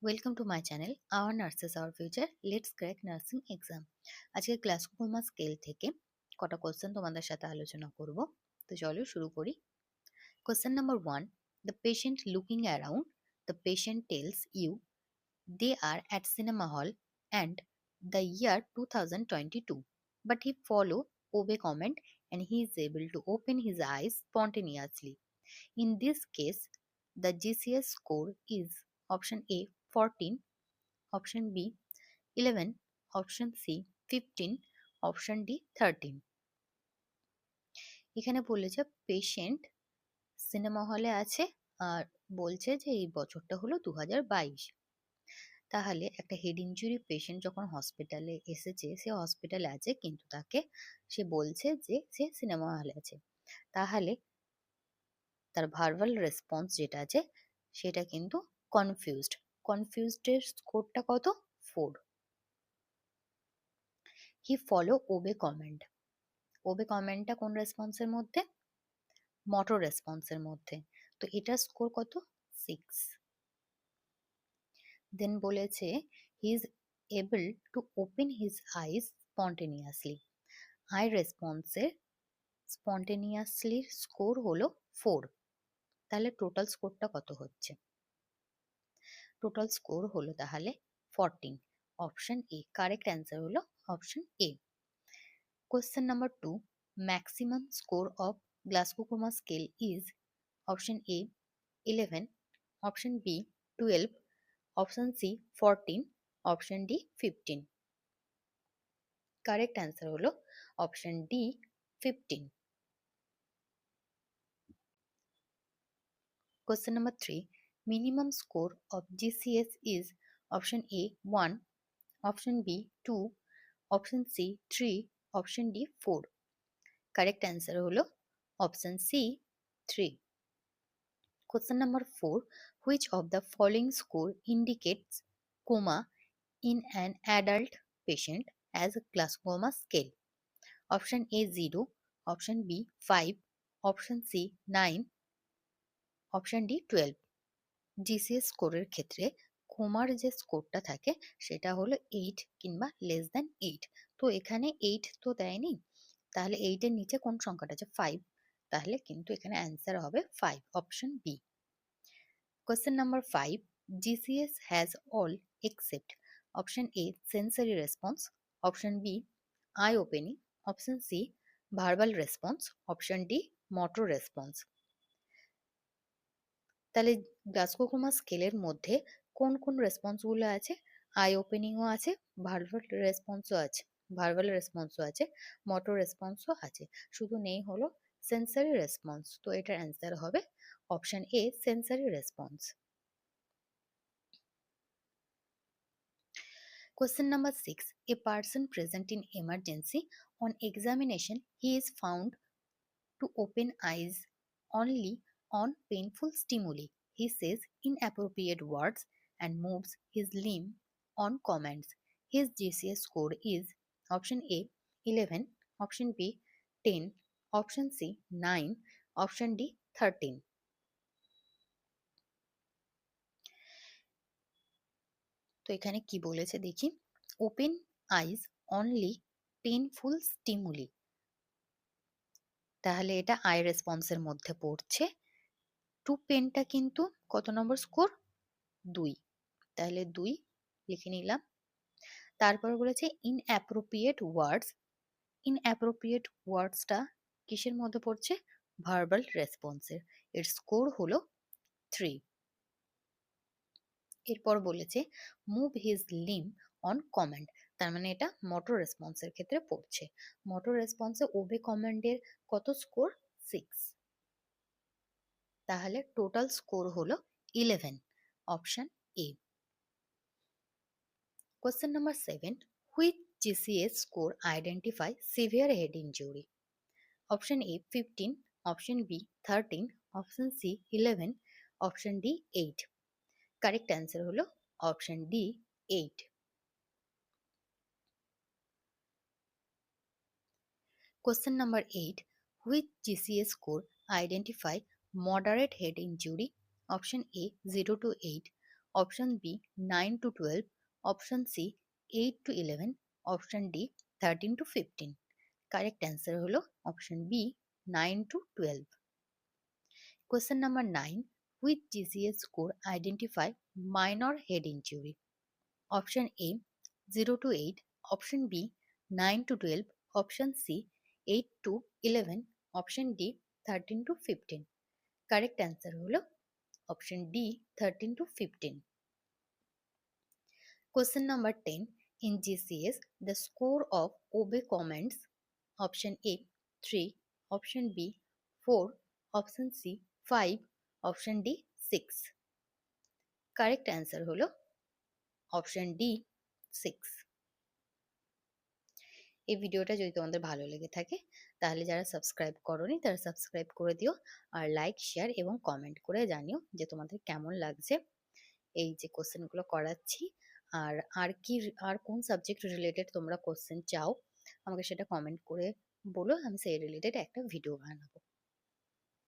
Welcome to my channel hour nurses our future let's crack nursing exam. আজকে গ্লাসকোমা scale থেকে কটা question তোমাদের সাথে আলোচনা করব। তো চলো শুরু করি। Question number 1, the patient looking around, the patient tells you they are at cinema hall and the year 2022, but he follow obey comment and he is able to open his eyes spontaneously. In this case, the GCS score is option A 14, option B 11, option C 15, option D 13. এখানে বলেছে patient cinema হলে আছে আর বলছে যে এই বছরটা হলো 2022। তাহলে একটা হেড ইনজুরি পেশেন্ট যখন হসপিটালে এসেছে, সে হসপিটালে আছে কিন্তু তাকে সে বলছে যে সে সিনেমা হলে আছে, তাহলে তার ভার্বাল রেসপন্স যেটা আছে সেটা কিন্তু কনফিউজড। কনফিউজডের স্কোরটা কত? 4। হি ফলো ওবে কমেন্ট, ওবে কমেন্টটা কোন রেসপন্সের মধ্যে? মোটর রেসপন্সের মধ্যে, তো এটার স্কোর কত? 6। দেন বলেছে he is able to open his eyes spontaneously, eye রেসপন্সের স্পন্টেনিয়াসলির স্কোর হলো 4। তাহলে টোটাল স্কোরটা কত হচ্ছে? টোটাল স্কোর হলো তাহলে 14। অপশন এ কারেক্ট অ্যান্সার হলো option A. Question number 2, maximum score of Glasgow coma scale is option A 11, option B 12, option C 14, option D 15। Correct answer হলো option D 15। Question number 3. Minimum score of GCS is option A 1, option B 2, option C 3, option D 4. Correct answer হলো option C 3. Question number 4. Which of the following score indicates coma in an adult patient as a glaucoma scale? Option A 0, option B 5, option C 9, option D 12. GCS স্কোরের ক্ষেত্রে কোমার যে স্কোরটা থাকে সেটা হলো 8 কিংবা less than 8। তো এখানে 8 তো দেয়নি, তাহলে 8 এর নিচে কোন সংখ্যাটা আছে? 5। তাহলে কিন্তু এখানে অ্যান্সার হবে 5, option B. Question number 5, GCS has all except option A sensory response, option B eye opening, option C verbal response, option D motor response. তাহলে গ্লাসকোমা স্কেলের মধ্যে কোন কোন রেসপন্সগুলো আছে? আই ওপেনিংও আছে, ভার্বাল রেসপন্সও আছে, মোটর রেসপন্সও আছে, শুধু নেই হলো সেন্সরি রেসপন্স। তো এটার অ্যান্সার হবে option A sensory response. Question number 6. A person present in emergency, on examination he is found to open eyes only on painful stimuli. He says inappropriate words and moves his limb on commands. His GCS score is option A 11, option B 10, option C 9, option D 13. তো এখানে কি বলেছে দেখি, open আইজ only painful stimuli, তাহলে এটা I রেসপন্সের মধ্যে পড়ছে। Two পেনটা কিন্তু কত নম্বর স্কোর? 2, তাহলে 2 লিখে নিলাম। তারপর বলেছে ইনঅ্যাপ্রোপ্রিয়েট ওয়ার্ডস, ইনঅ্যাপ্রোপ্রিয়েট ওয়ার্ডসটা কিসের মধ্যে পড়ছে? ভার্বাল রেসপন্সের, এর স্কোর হলো 3। এরপর বলেছে move his limb on command, তার মানে এটা মোটর রেসপন্সের ক্ষেত্রে পড়ছে। মোটর রেসপন্সে ওবে কমান্ডের কত স্কোর? 6। তাহলে টোটাল স্কোর হলো 11, option A. Question number 7. Which GCS score identify severe head injury? Option A 15, option B 13, option C 11, option D 8. Correct answer হলো option D 8. Question number 8. Which GCS score identify moderate head injury? Option A 0 to 8, option B 9 to 12, option C 8 to 11, option D 13 to 15। Correct answer হলো option B 9 to 12। Question number 9. Which GCS score identify minor head injury? Option A 0 to 8, option B 9 to 12, option C 8 to 11, option D 13 to 15। Correct answer হলো option D 13 to 15। Question number 10. In GCS, the score of obey commands: option A 3, option B 4, option C 5, option D 6। Correct answer হলো option D 6। এই ভিডিওটা যদি তোমাদের ভালো লেগে থাকে তাহলে যারা সাবস্ক্রাইব করোনি তারা সাবস্ক্রাইব করে দিও, আর লাইক শেয়ার এবং কমেন্ট করে জানিও যে তোমাদের কেমন লাগছে এই যে কোশ্চেনগুলো করাচ্ছি। আর আর কি আর কোন সাবজেক্ট রিলেটেড তোমরা কোশ্চেন চাও আমাকে সেটা কমেন্ট করে বলো, আমি সেই রিলেটেড একটা ভিডিও বানাবো।